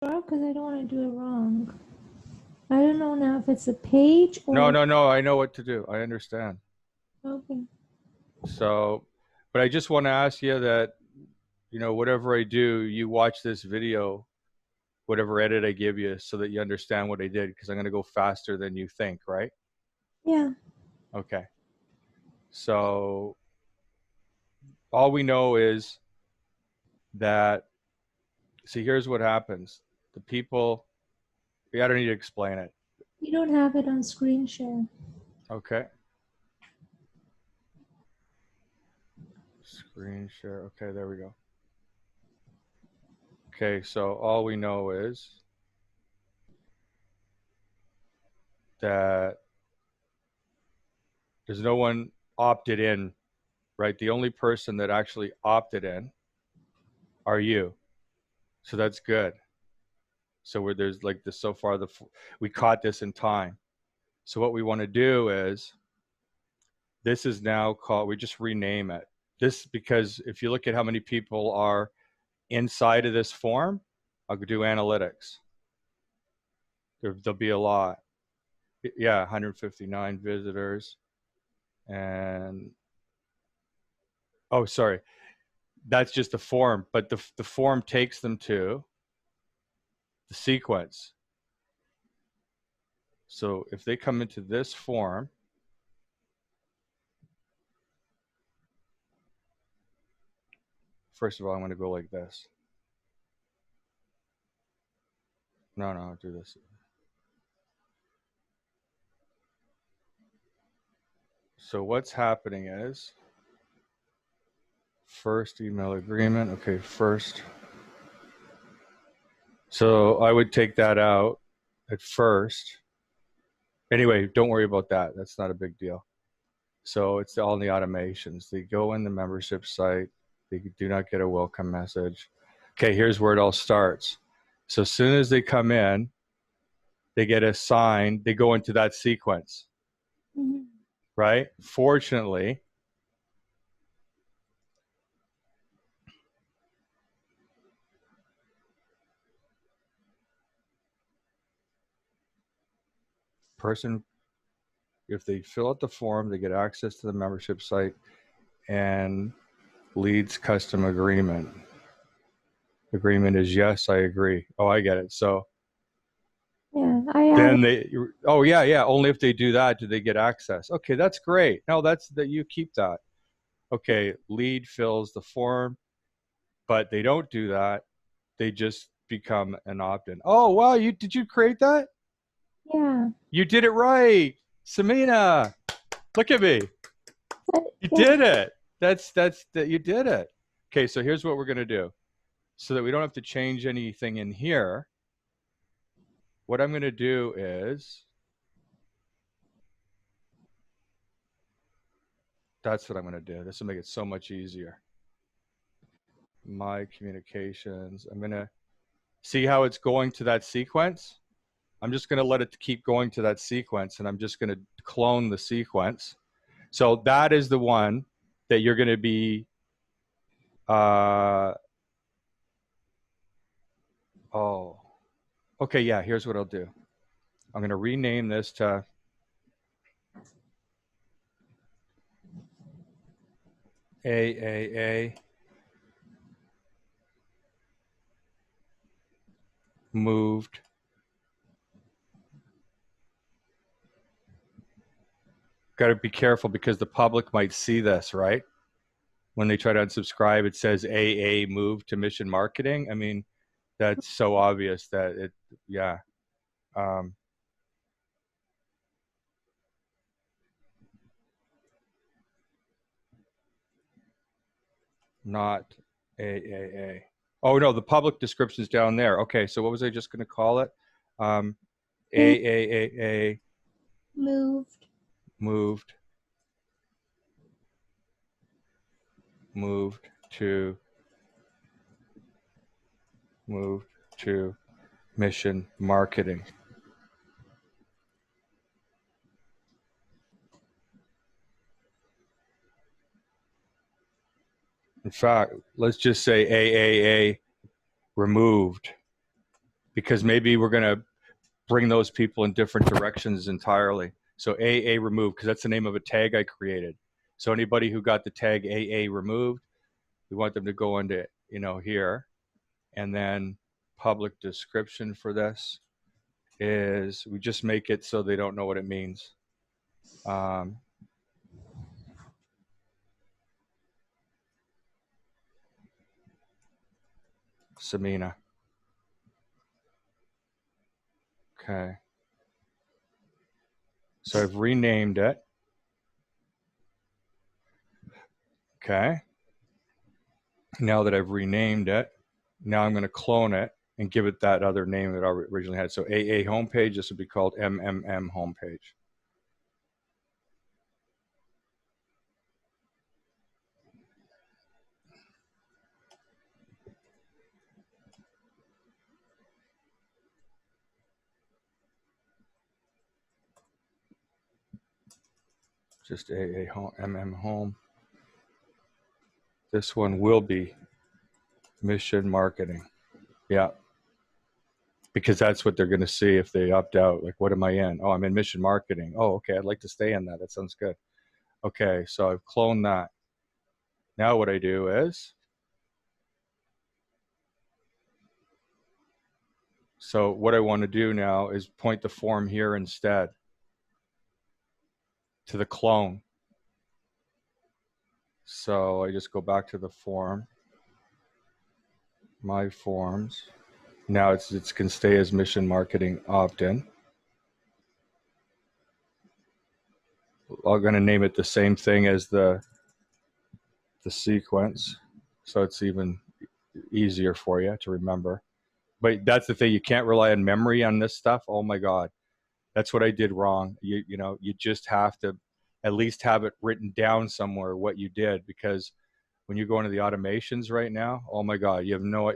Sure, because I don't want to do it wrong. I don't know now if it's a page No, or no, no. I know what to do. I understand. okay. So, but I just want to ask you that, whatever I do, you watch this video, whatever edit I give you, so that you understand what I did, because I'm going to go faster than you think, right? Yeah, Okay. So all we know is that, see, here's what happens. The people, yeah, I don't need to explain it. you don't have it on screen share. Okay. Screen share. Okay, there we go. Okay, so all we know is that there's no one opted in, right? The only person that actually opted in are you. So that's good. So where there's like this so far, we caught this in time. So what we want to do is, this is now called, we just rename it. This, because if you look at how many people are inside of this form, I'll do analytics. There'll be a lot. Yeah, 159 visitors. And, oh, sorry, that's just the form, but the form takes them to the sequence. So if they come into this form, first of all, I'm going to go like this. No, no, I'll do this. So what's happening is, first email agreement. Okay, first. So I would take that out at first. Anyway, don't worry about that. That's not a big deal. So it's all in the automations. They go in the membership site. They do not get a welcome message. Okay, here's where it all starts. So as soon as they come in, they get assigned, they go into that sequence, Mhm. right? Fortunately, person, if they fill out the form, they get access to the membership site and leads custom agreement. Agreement is yes, I agree. Oh, I get it. So Yeah, I added. then they, oh yeah, yeah. Only if they do that do they get access. Okay, that's great. No, that's that, you keep that. Okay, lead fills the form, but they don't do that. They just become an opt-in. Oh wow, you did you create that? Yeah, You did it right, Samina. Look at me. You yeah. did it. That's that you did it. Okay, so here's what we're gonna do, so that we don't have to change anything in here. What I'm gonna do is, that's what I'm gonna do. This will make it so much easier. My communications. I'm gonna see how it's going to that sequence. I'm just gonna let it keep going to that sequence, and I'm just gonna clone the sequence. So that is the one that you're gonna be. Uh, oh, okay, yeah. Here's what I'll do. I'm gonna rename this to AAA moved. Got to be careful because the public might see this, right? When they try to unsubscribe, it says AA moved to mission marketing. I mean, that's so obvious that it, yeah. Um, Not AAA. Oh no, the public description's down there. Okay, so what was I just going to call it? Um, A AAA moved. moved moved to moved to mission marketing. In fact, let's just say AAA removed. because maybe we're going to bring those people in different directions entirely. So AA removed, because that's the name of a tag I created. So anybody who got the tag AA removed, we want them to go into, here. And then public description for this is we just make it so they don't know what it means. Samina. Okay. So I've renamed it. Okay. Now that I've renamed it, now I'm going to clone it and give it that other name that I originally had. So AA homepage, this would be called MMM homepage. Just AA home, MM home. This one will be mission marketing. Yeah. Because that's what they're going to see if they opt out. Like, what am I in? Oh, I'm in mission marketing. Oh, okay. I'd like to stay in that. That sounds good. Okay. So I've cloned that. Now what I do is, so what I want to do now is point the form here instead to the clone. So I just go back to the form, my forms. Now it's can stay as mission marketing opt-in. I'm going to name it the same thing as the sequence, so it's even easier for you to remember. But that's the thing, you can't rely on memory on this stuff. Oh my God, that's what I did wrong. You just have to at least have it written down somewhere what you did, because when you go into the automations right now, oh my God, you have no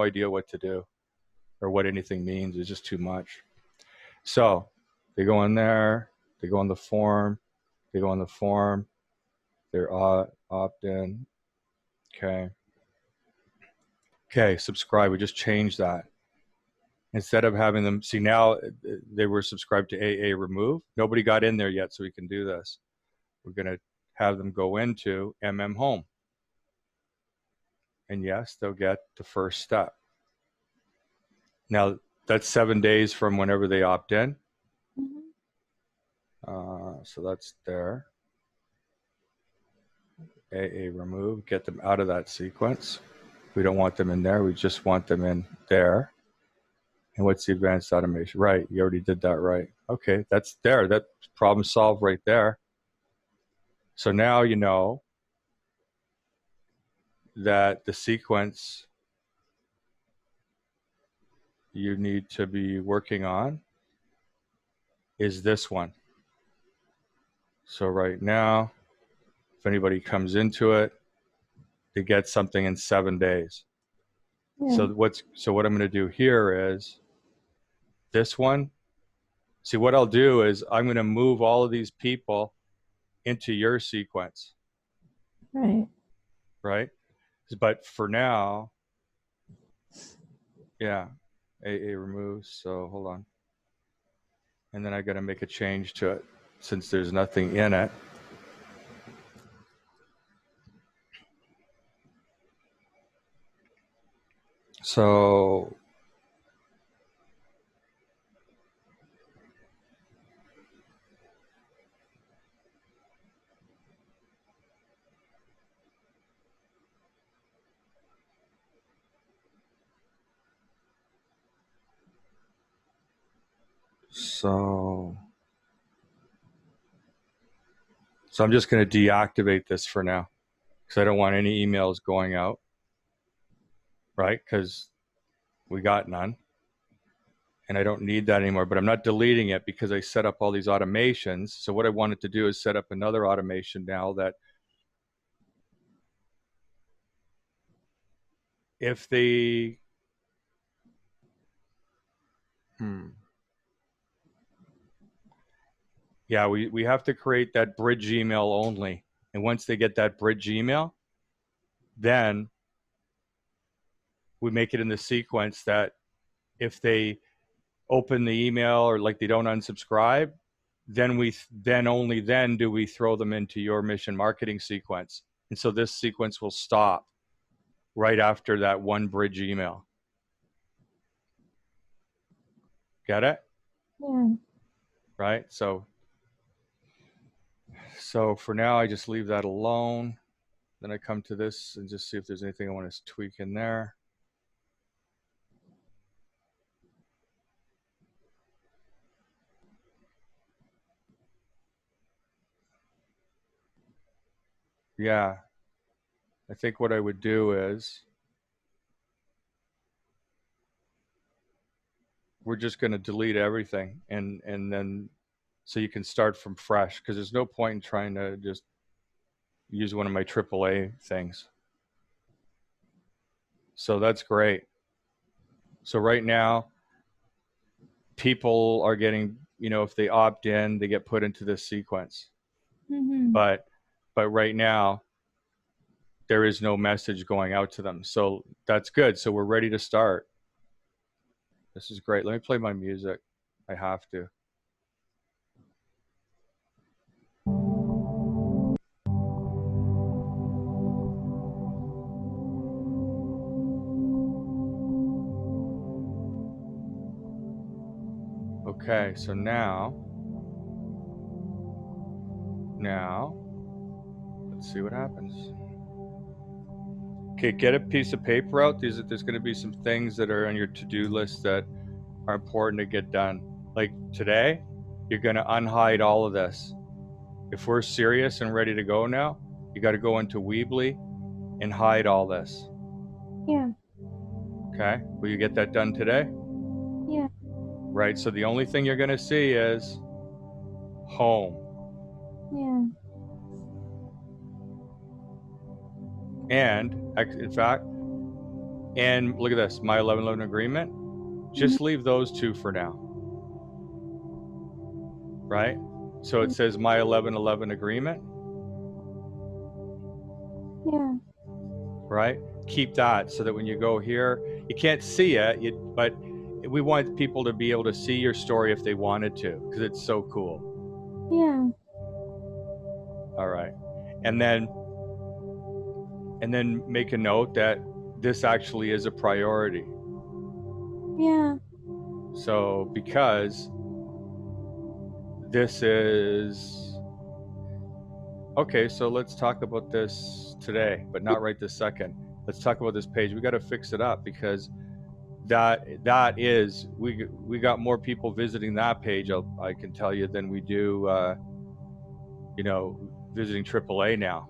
idea what to do or what anything means. It's just too much. So they go in there, they go on the form, they're opt-in. Okay, subscribe. We just changed that. Instead of having them, see now they were subscribed to AA remove. Nobody got in there yet, so we can do this. We're going to have them go into MM home. And yes, they'll get the first step. Now, that's 7 days from whenever they opt in. So that's there. AA remove, get them out of that sequence. We don't want them in there. We just want them in there. And what's the advanced automation? Right, you already did that right. Okay, that's there. That problem solved right there. So now you know that the sequence you need to be working on is this one. So right now, if anybody comes into it, they get something in 7 days. Yeah. So what I'm going to do here is this one. See, what I'll do is I'm going to move all of these people into your sequence. Right. But for now, yeah, AA removes. So hold on. And then I got to make a change to it since there's nothing in it. So I'm just going to deactivate this for now because I don't want any emails going out, right? Because we got none and I don't need that anymore, but I'm not deleting it because I set up all these automations. So what I wanted to do is set up another automation now that if they, yeah, we have to create that bridge email only. And once they get that bridge email, then we make it in the sequence that if they open the email or like they don't unsubscribe, then only then do we throw them into your mission marketing sequence. And so this sequence will stop right after that one bridge email. Get it? Yeah. Right? So for now, I just leave that alone. Then I come to this and just see if there's anything I want to tweak in there. Yeah. I think what I would do is we're just going to delete everything and then so you can start from fresh, because there's no point in trying to just use one of my AAA things. So that's great. So right now, people are getting, if they opt in, they get put into this sequence. Mm-hmm. But right now, there is no message going out to them. So that's good. So we're ready to start. This is great. Let me play my music. I have to. Okay, so now, let's see what happens. Okay, get a piece of paper out. There's going to be some things that are on your to-do list that are important to get done. Like today, you're going to unhide all of this. If we're serious and ready to go now, you got to go into Weebly and hide all this. Yeah. Okay, will you get that done today? Yeah. Right, so the only thing you're going to see is home. Yeah. And in fact, and look at this, my 1111 agreement. Just leave those two for now. Right? So it says my 1111 agreement. Yeah. Right? Keep that so that when you go here, you can't see it, but we want people to be able to see your story if they wanted to, because it's so cool. Yeah. All right. And then make a note that this actually is a priority. Yeah. So because this is okay, so let's talk about this today, but not right this second. Let's talk about this page. We got to fix it up, because that is we got more people visiting that page, I can tell you, than we do visiting AAA now.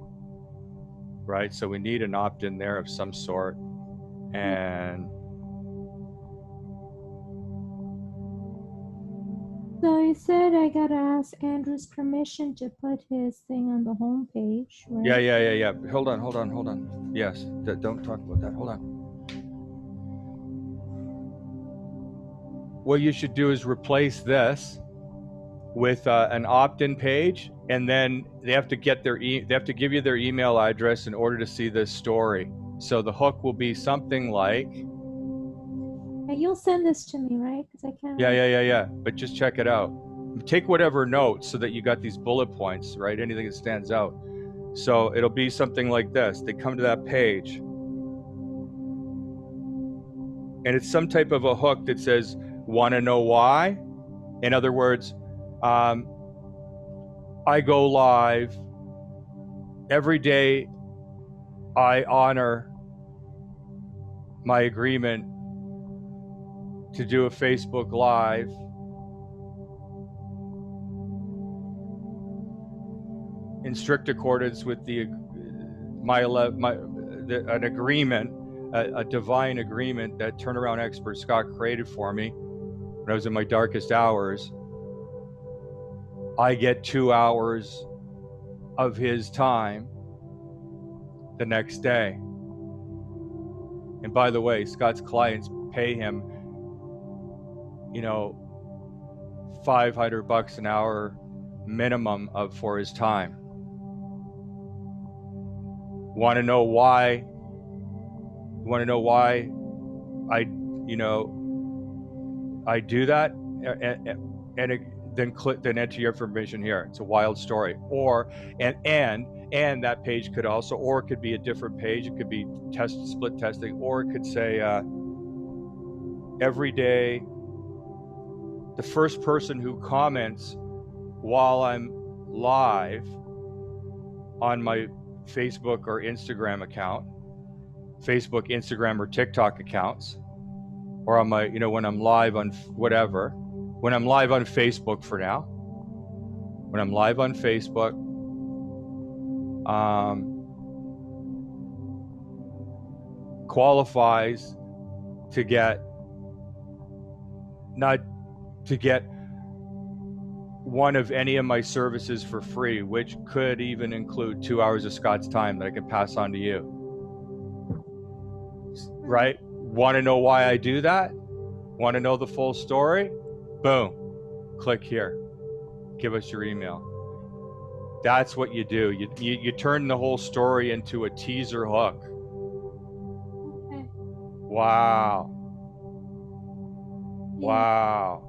Right? So we need an opt-in there of some sort. And so you said I gotta ask Andrew's permission to put his thing on the home page, right? Yeah. Hold on. Yes, don't talk about that. Hold on. What you should do is replace this with an opt-in page, and then they have to get they have to give you their email address in order to see this story. So the hook will be something like. You'll send this to me, right? Because I can't. Yeah. But just check it out. Take whatever notes so that you got these bullet points, right? Anything that stands out. So it'll be something like this. They come to that page, and it's some type of a hook that says, "Want to know why?" In other words, I go live every day. I honor my agreement to do a Facebook Live in strict accordance with an agreement, a divine agreement that Turnaround Expert Scott created for me when I was in my darkest hours. I get 2 hours of his time the next day. And by the way, Scott's clients pay him, $500 an hour minimum for his time. Want to know why? You want to know why I do that, then enter your information here. It's a wild story. Or and that page could also, or it could be a different page. It could be split testing, or it could say every day the first person who comments while I'm live on my Facebook or Instagram account, Facebook, Instagram, or TikTok accounts, or on my, when I'm live on whatever, when I'm live on Facebook for now, when I'm live on Facebook, qualifies to get, not to get one of any of my services for free, which could even include 2 hours of Scott's time that I could pass on to you. Right? Want to know why I do that? Want to know the full story? Boom. Click here. Give us your email. That's what you do. You turn the whole story into a teaser hook. Okay. Wow. Yeah. Wow.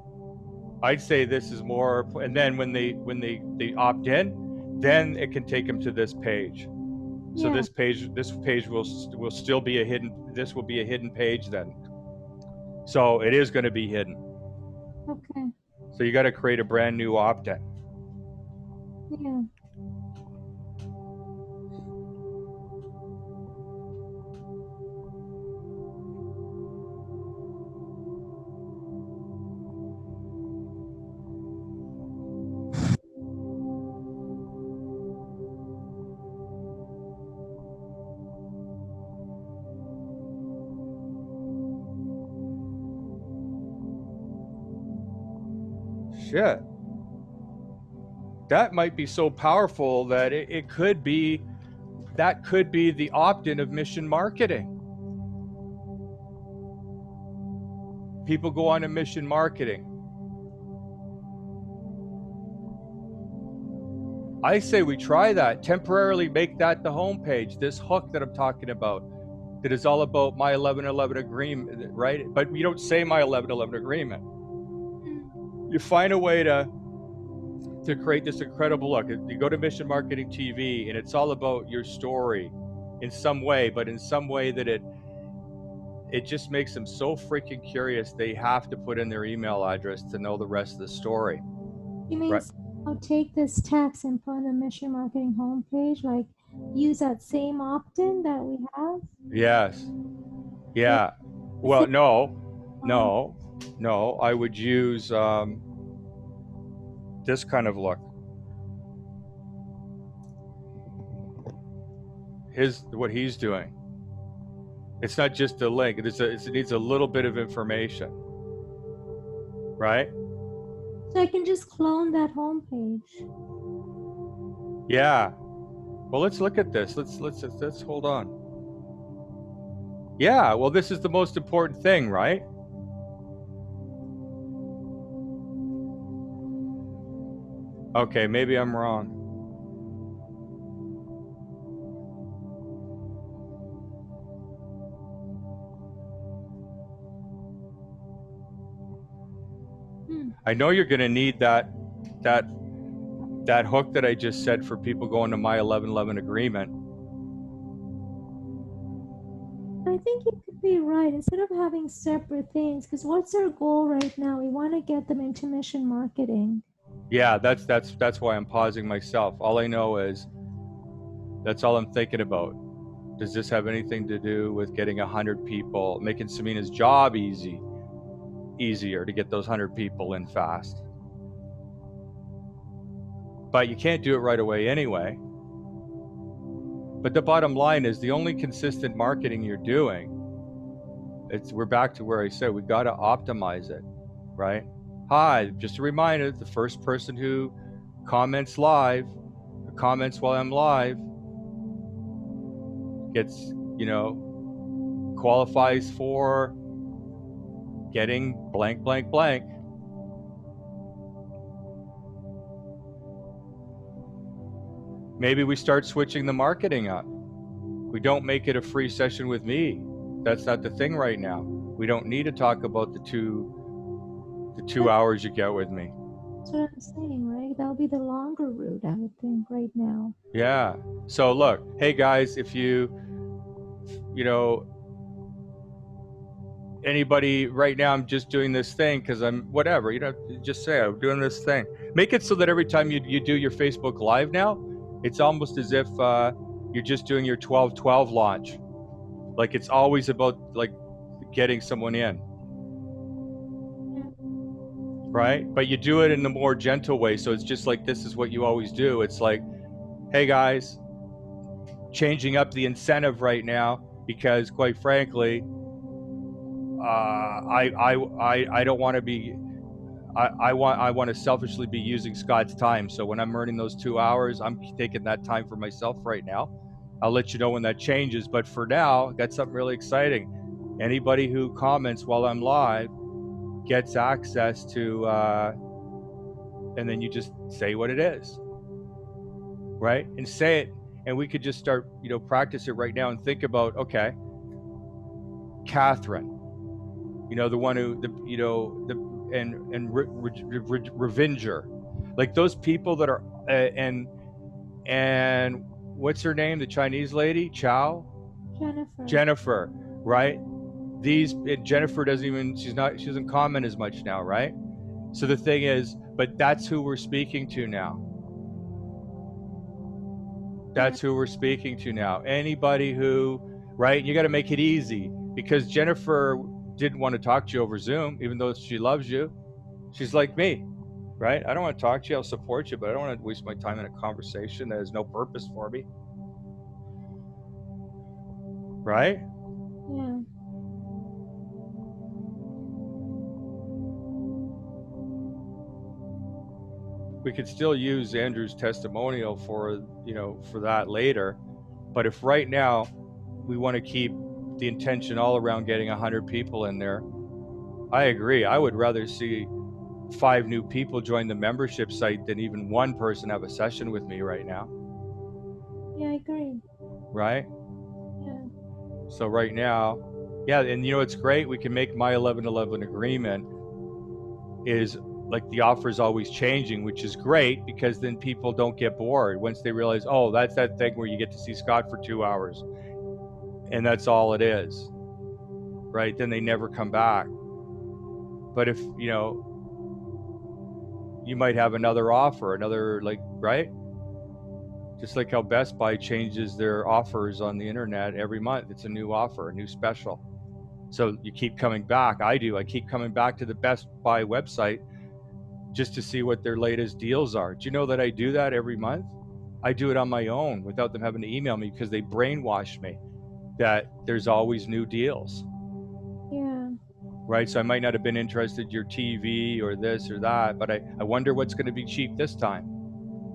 I'd say this is more, and then when they opt in, then it can take them to this page. So Yeah. this page will still be a hidden. This will be a hidden page then. So it is going to be hidden. Okay. So you got to create a brand new opt-in. Yeah. Shit. That might be so powerful that it could be, that could be the opt-in of Mission Marketing. People go on to Mission Marketing. I say we try that. Temporarily make that the homepage, this hook that I'm talking about, that is all about my 1111 agreement, right? But you don't say my 1111 agreement. You find a way to create this incredible look. You go to Mission Marketing TV and it's all about your story in some way, but in some way that it just makes them so freaking curious they have to put in their email address to know the rest of the story. You mean Right. I'll take this text and put on the Mission Marketing homepage, like use that same opt-in that we have? Yes. Yeah. Well, no. I would use this kind of look. What he's doing. It's not just a link. It needs a little bit of information, right? So I can just clone that homepage. Yeah. Well, let's look at this. Let's hold on. Yeah. Well, this is the most important thing, right? Okay, maybe I'm wrong. I know you're going to need that hook that I just said for people going to my 1111 agreement. I think you could be right. Instead of having separate things, because what's our goal right now? We want to get them into Mission Marketing. Yeah, that's why I'm pausing myself. All I know is that's all I'm thinking about. Does this have anything to do with getting 100 people, making Samina's job easier to get those 100 people in fast? But you can't do it right away anyway. But the bottom line is the only consistent marketing you're doing, we're back to where I said we got to optimize it, right? Hi, just a reminder, the first person who comments live, comments while I'm live, gets, qualifies for getting blank, blank, blank. Maybe we start switching the marketing up. We don't make it a free session with me. That's not the thing right now. We don't need to talk about the two hours you get with me. That's what I'm saying, right? That'll be the longer route, I would think, right now. Yeah. So look, hey guys, if you know, anybody right now, I'm just doing this thing because I'm whatever, just say I'm doing this thing. Make it so that every time you do your Facebook Live now, it's almost as if you're just doing your 12/12 launch. Like it's always about like getting someone in. Right? But you do it in a more gentle way. So it's just like, this is what you always do. It's like, hey guys, changing up the incentive right now because quite frankly, I don't want to be, I want to selfishly be using Scott's time. So when I'm earning those 2 hours, I'm taking that time for myself right now. I'll let you know when that changes. But for now, I got something really exciting. Anybody who comments while I'm live gets access to, and then you just say what it is, right? And say it, and we could just start, practice it right now and think about, okay, Catherine, the one who, Revenger, like those people that are, and what's her name? The Chinese lady, Jennifer, right? Jennifer she doesn't comment as much now, right? So the thing is, but that's who we're speaking to now. That's who we're speaking to now. Anybody who, right? You got to make it easy because Jennifer didn't want to talk to you over Zoom, even though she loves you. She's like me, right? I don't want to talk to you. I'll support you, but I don't want to waste my time in a conversation that has no purpose for me. Right? Yeah. We could still use Andrew's testimonial for that later, but if right now we want to keep the intention all around getting 100 people in there, I agree. I would rather see 5 new people join the membership site than even one person have a session with me right now. Yeah, I agree. Right? Yeah. So right now, yeah, and it's great. We can make my 11/11 agreement is like the offer is always changing, which is great because then people don't get bored once they realize, oh, that's that thing where you get to see Scott for 2 hours and that's all it is, right? Then they never come back. But if, you might have another offer, right? Just like how Best Buy changes their offers on the internet every month. It's a new offer, a new special. So you keep coming back. I keep coming back to the Best Buy website just to see what their latest deals are. Do you know that I do that every month? I do it on my own without them having to email me because they brainwash me that there's always new deals. Yeah. Right? So I might not have been interested in your TV or this or that, but I wonder what's going to be cheap this time.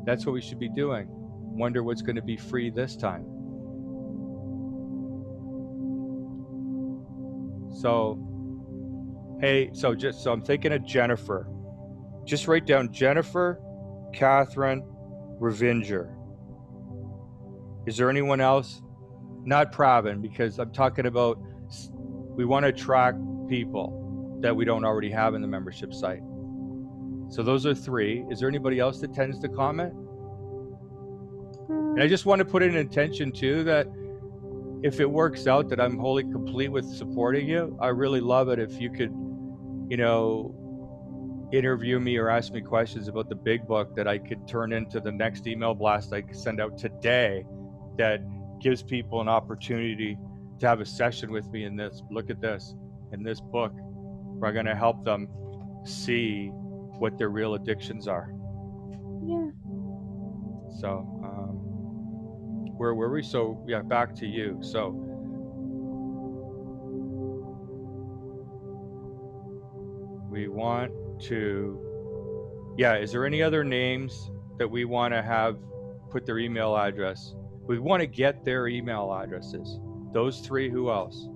That's what we should be doing. Wonder what's going to be free this time. So, hey, so I'm thinking of Jennifer. Just write down Jennifer, Catherine, Revenger. Is there anyone else? Not Pravin, because I'm talking about we want to attract people that we don't already have in the membership site. So those are 3. Is there anybody else that tends to comment? And I just want to put in an intention too that if it works out that I'm wholly complete with supporting you, I really love it if you could, interview me or ask me questions about the big book that I could turn into the next email blast I could send out today that gives people an opportunity to have a session with me in this. Look at this, in this book, where I'm going to help them see what their real addictions are. Yeah. So, where were we? So, yeah, back to you. So, we want to, is there any other names that we want to have put their email address? We want to get their email addresses. Those 3, who else?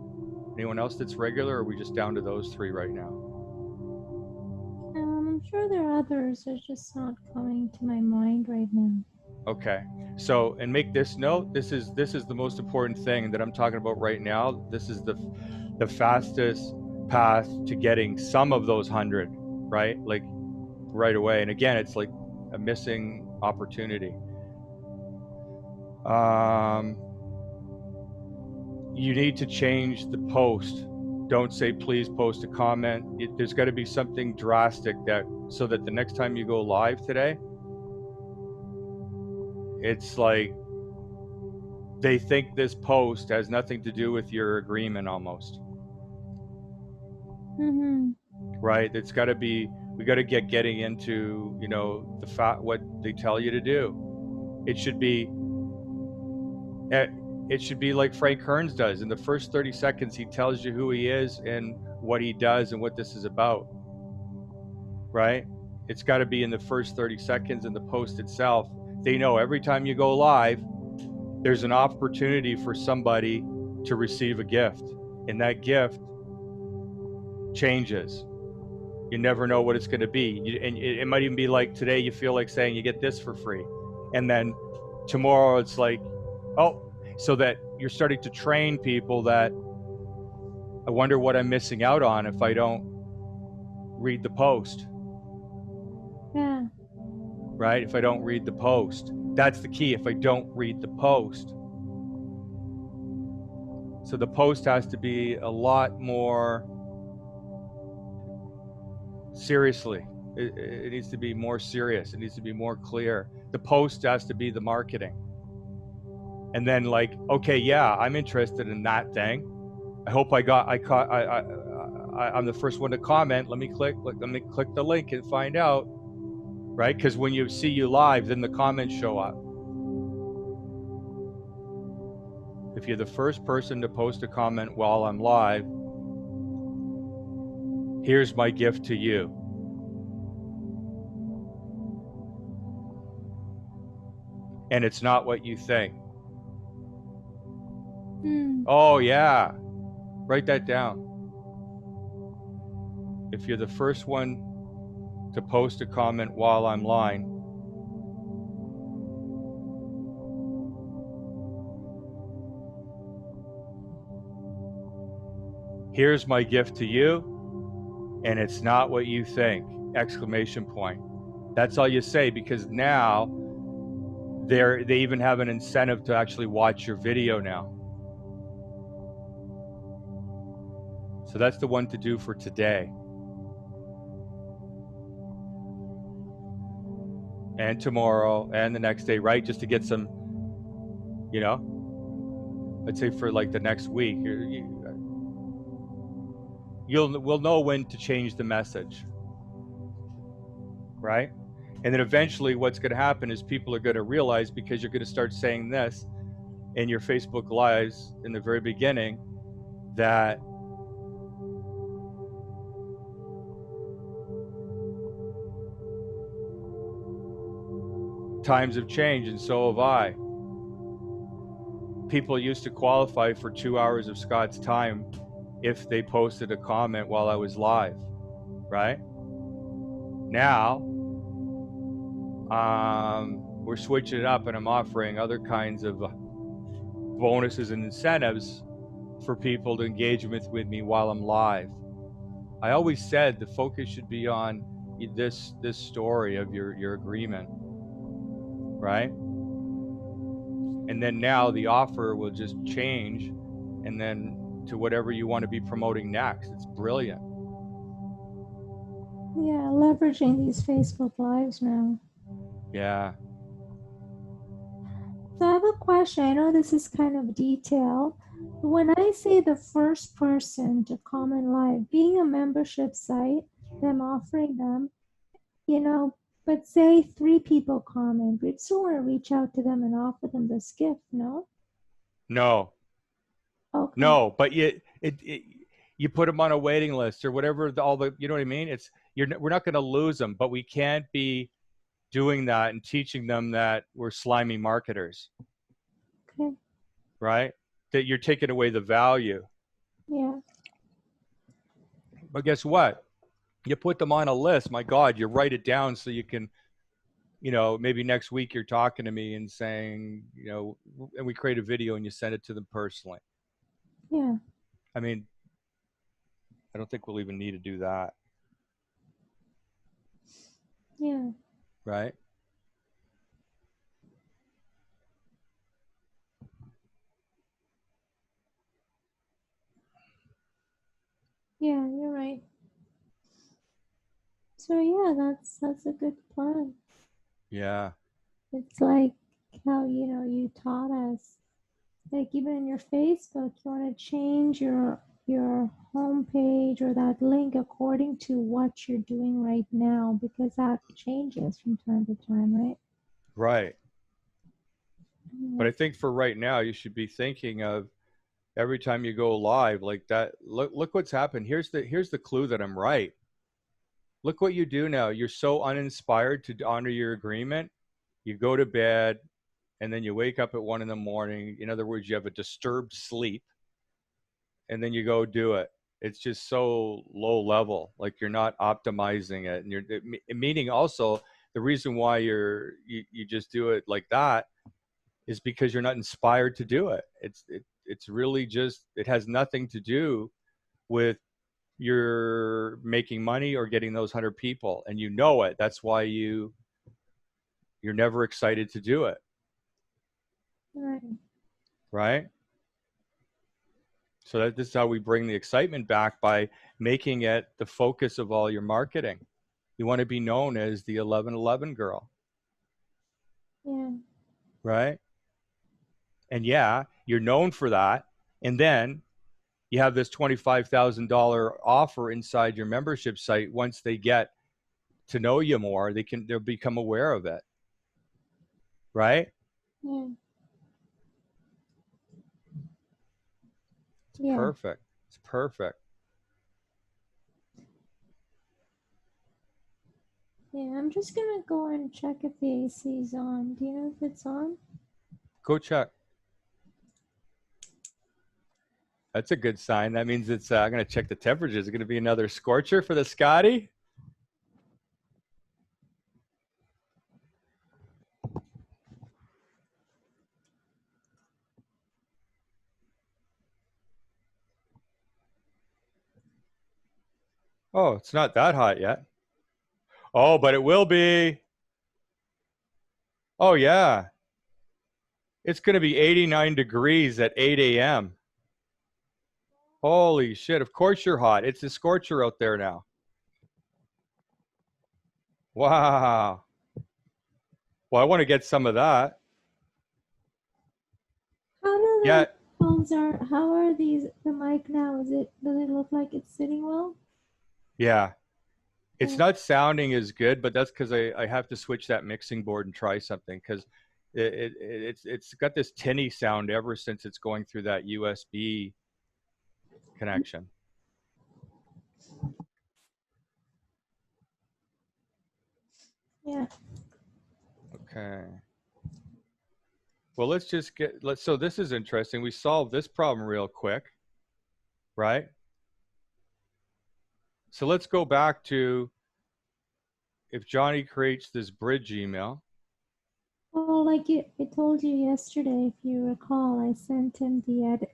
Anyone else that's regular, or are we just down to those 3 right now? I'm sure there are others. They're just not coming to my mind right now. Okay. So, and make this note, this is the most important thing that I'm talking about right now. This is the fastest path to getting some of those 100, right? Like right away. And again, it's like a missing opportunity. You need to change the post. Don't say please post a comment. There's got to be something drastic that so that the next time you go live today, it's like they think this post has nothing to do with your agreement almost. Mm-hmm. Right? It's got to be, we got to getting into, you know, what they tell you to do. It should be like Frank Kearns does. In the first 30 seconds, he tells you who he is and what he does and what this is about. Right? It's got to be in the first 30 seconds in the post itself. They know every time you go live, there's an opportunity for somebody to receive a gift. And that gift changes. You never know what it's going to be. And it might even be like today, you feel like saying you get this for free. And then tomorrow it's like, oh, so that you're starting to train people that I wonder what I'm missing out on if I don't read the post. Yeah. Right? If I don't read the post. That's the key. If I don't read the post. So the post has to be a lot more seriously. It needs to be more serious. It needs to be more clear. The post has to be the marketing. And then like, okay, yeah, I'm interested in that thing. I hope I'm the first one to comment. Let me click the link and find out. Right? Because when you see you live, then the comments show up. If you're the first person to post a comment while I'm live, here's my gift to you. And it's not what you think. Oh, yeah. Write that down. If you're the first one to post a comment while I'm live, here's my gift to you, and it's not what you think! Exclamation point. That's all you say, because now they even have an incentive to actually watch your video now. So that's the one to do for today. And tomorrow and the next day, right? Just to get some, you know, I'd say for like the next week, we'll know when to change the message, right? And then eventually what's going to happen is people are going to realize, because you're going to start saying this in your Facebook lives in the very beginning, that times have changed, and so have I. People used to qualify for 2 hours of Scott's time if they posted a comment while I was live, right? Now, we're switching it up, and I'm offering other kinds of bonuses and incentives for people to engage with me while I'm live. I always said the focus should be on this story of your agreement, right? And then now the offer will just change, and then to whatever you want to be promoting next. It's brilliant. Yeah, leveraging these Facebook Lives now. Yeah. So I have a question. I know this is kind of detail. When I say the first person to comment live, being a membership site, them offering them, you know, but say 3 people comment, we'd still want to reach out to them and offer them this gift, no? No. Okay. No, but you put them on a waiting list or whatever, you know what I mean? We're not going to lose them, but we can't be doing that and teaching them that we're slimy marketers. Okay. Right? That you're taking away the value. Yeah. But guess what? You put them on a list, my God, you write it down so you can, you know, maybe next week you're talking to me and saying, you know, and we create a video and you send it to them personally. Yeah. I mean, I don't think we'll even need to do that, Yeah. right? Yeah, you're right. So yeah, that's a good plan. Yeah. It's like how, you taught us, like even in your Facebook, you want to change your homepage or that link according to what you're doing right now, because that changes from time to time, right? Right. Yeah. But I think for right now, you should be thinking of every time you go live like that. Look what's happened. Here's the clue that I'm right. Look what you do now. You're so uninspired to honor your agreement. You go to bed and then you wake up at 1 in the morning. In other words, you have a disturbed sleep and then you go do it. It's just so low level. Like you're not optimizing it. And meaning also the reason why you just do it like that is because you're not inspired to do it. It's really just, it has nothing to do with you're making money or getting those 100 people, and you know it. That's why you're never excited to do it, Right. right? So this is how we bring the excitement back, by making it the focus of all your marketing. You want to be known as the 1111 girl, Yeah. right? And yeah, you're known for that. And then you have this $25,000 offer inside your membership site. Once they get to know you more, they'll become aware of it, right? Yeah. It's Yeah. perfect. It's perfect. Yeah. I'm just gonna go and check if the AC is on. Do you know if it's on? Go check. That's a good sign. That means it's. I'm going to check the temperature. Is it going to be another scorcher for the Scotty? Oh, it's not that hot yet. Oh, but it will be. Oh yeah, it's going to be 89 degrees at 8 a.m. Holy shit! Of course you're hot. It's a scorcher out there now. Wow. Well, I want to get some of that. How do Yeah, the phones are? How are these? The mic now? Does it look like it's sitting well? yeah. It's Oh, not sounding as good, but that's because I have to switch that mixing board and try something, because it's got this tinny sound ever since it's going through that USB connection. yeah. Okay. Well, so this is interesting. We solved this problem real quick, right? So let's go back to, if Johnny creates this bridge email. Well, I told you yesterday, if you recall, I sent him the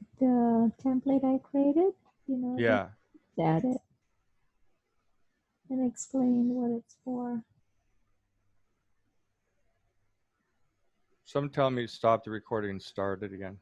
template I created. Just Yeah. add it and explain what it's for. Someone tell me to stop the recording and start it again.